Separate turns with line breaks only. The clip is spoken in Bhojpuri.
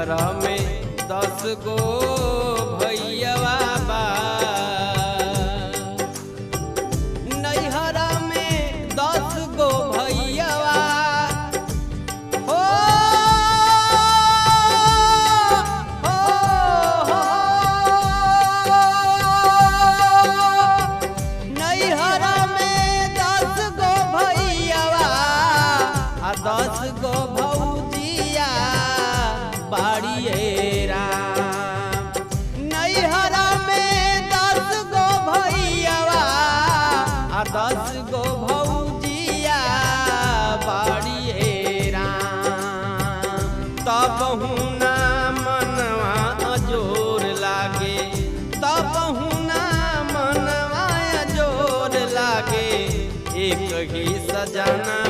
नैहर में 10 गो भैया बा। नैहर में 10 गो भैया हो, नैहर में 10 गो भैया 10 गो भौजिया बाड़िए राम। नैहर में 10 गो भैया 10 गो भौजिया बाड़िए राम। तब हुना मनवा जोर लागे, तब हुना मनवा जोर लागे, एक ही सजना